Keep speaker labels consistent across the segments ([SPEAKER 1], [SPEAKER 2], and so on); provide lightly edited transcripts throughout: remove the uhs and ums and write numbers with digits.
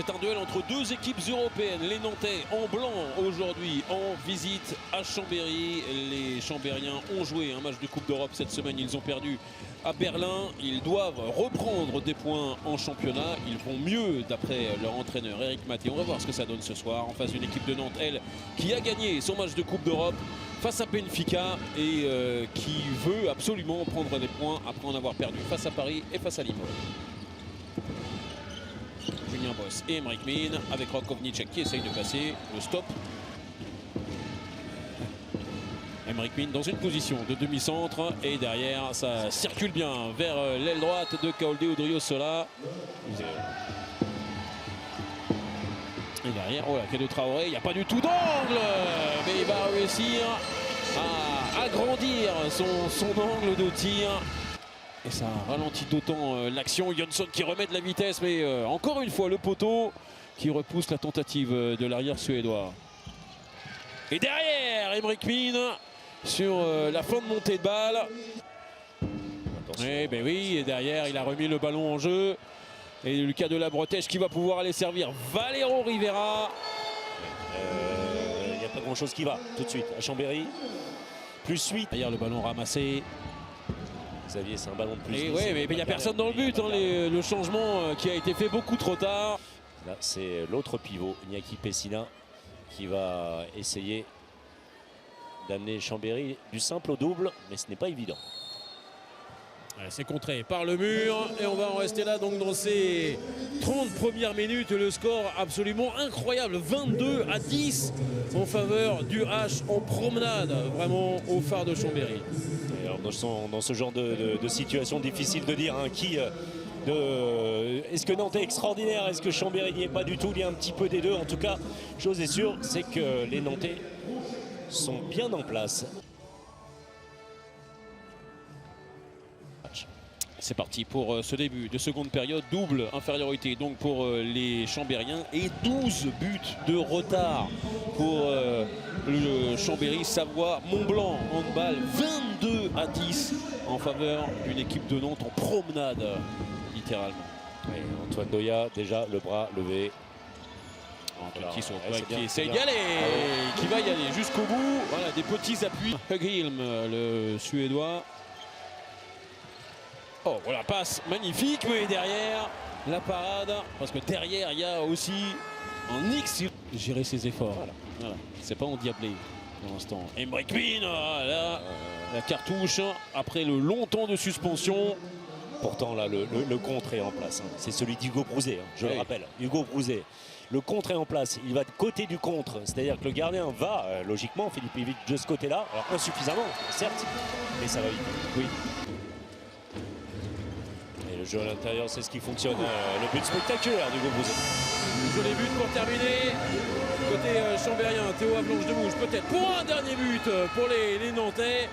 [SPEAKER 1] C'est un duel entre deux équipes européennes. Les Nantais en blanc aujourd'hui en visite à Chambéry. Les Chambériens ont joué un match de Coupe d'Europe cette semaine. Ils ont perdu à Berlin. Ils doivent reprendre des points en championnat. Ils vont mieux d'après leur entraîneur Eric Maté. On va voir ce que ça donne ce soir en face d'une équipe de Nantes, elle, qui a gagné son match de Coupe d'Europe face à Benfica et qui veut absolument prendre des points après en avoir perdu face à Paris et face à Limoges. Julien Boss et Emric Min avec Rakovnicek qui essaye de passer le stop. Emric Min dans une position de demi-centre et derrière ça circule bien vers l'aile droite de Kaolde Odriozola. Et derrière, oh là, Kadou Traoré, il n'y a pas du tout d'angle, mais il va réussir à agrandir son angle de tir. Et ça ralentit d'autant l'action. Jönsson qui remet de la vitesse, mais encore une fois le poteau qui repousse la tentative de l'arrière suédois. Et derrière, Emric Min sur la fin de montée de balle. Et ben oui, et derrière, il a remis le ballon en jeu. Et Lucas de la Bretèche qui va pouvoir aller servir Valero Rivera.
[SPEAKER 2] Il n'y a pas grand chose qui va tout de suite à Chambéry. Plus 8.
[SPEAKER 1] Derrière le ballon ramassé.
[SPEAKER 2] Xavier, c'est un ballon de plus.
[SPEAKER 1] Et ouais, mais il n'y a personne dans le but. Hein, le changement qui a été fait beaucoup trop tard.
[SPEAKER 2] Là, c'est l'autre pivot, Iñaki Pessina, qui va essayer d'amener Chambéry du simple au double, mais ce n'est pas évident.
[SPEAKER 1] C'est contré par le mur et on va en rester là donc dans ces 30 premières minutes. Le score absolument incroyable, 22-10 en faveur du H en promenade, vraiment au phare de Chambéry.
[SPEAKER 2] Et alors dans ce genre de situation, difficile de dire hein, est-ce que Nantes est extraordinaire, est-ce que Chambéry n'y est pas du tout, il y a un petit peu des deux. En tout cas, chose est sûre, c'est que les Nantais sont bien en place.
[SPEAKER 1] C'est parti pour ce début de seconde période. Double infériorité donc pour les Chambériens et 12 buts de retard pour le Chambéry Savoie Mont-Blanc handball. 22-10 en faveur d'une équipe de Nantes en promenade littéralement.
[SPEAKER 2] Et Antoine Doya déjà le bras levé.
[SPEAKER 1] Qui essaye d'y aller, qui va y aller jusqu'au bout. Voilà des petits appuis. Hughelm, le Suédois. Oh, voilà, passe magnifique, mais derrière, la parade. Parce que derrière, il y a aussi un X. Gérer ses efforts. Voilà. C'est pas endiablé pour l'instant. Emric Min, là, la cartouche, après le long temps de suspension.
[SPEAKER 2] Pourtant, là, le contre est en place. Hein. C'est celui d'Hugo Brouzet, hein, je le rappelle. Hugo Brouzet. Le contre est en place. Il va de côté du contre. C'est-à-dire que le gardien va, logiquement, Philippe Ivic, de ce côté-là. Alors, insuffisamment, certes, mais ça va vite. Oui. Le jeu à l'intérieur, c'est ce qui fonctionne. Le but spectaculaire d'Hugo Brouzet.
[SPEAKER 1] Joli but pour terminer. Côté chambérien, Théo Avlanche de Mouge, peut-être pour un dernier but pour les Nantais.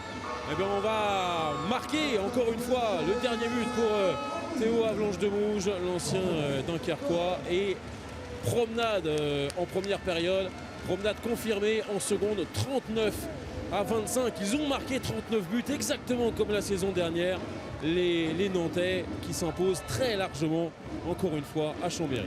[SPEAKER 1] Eh bien, on va marquer encore une fois le dernier but pour Théo Avlanche de Mouge, l'ancien Dunkerquois. Et promenade en première période. Promenade confirmée en seconde, 39-25. Ils ont marqué 39 buts exactement comme la saison dernière. Les Nantais qui s'imposent très largement, encore une fois, à Chambéry.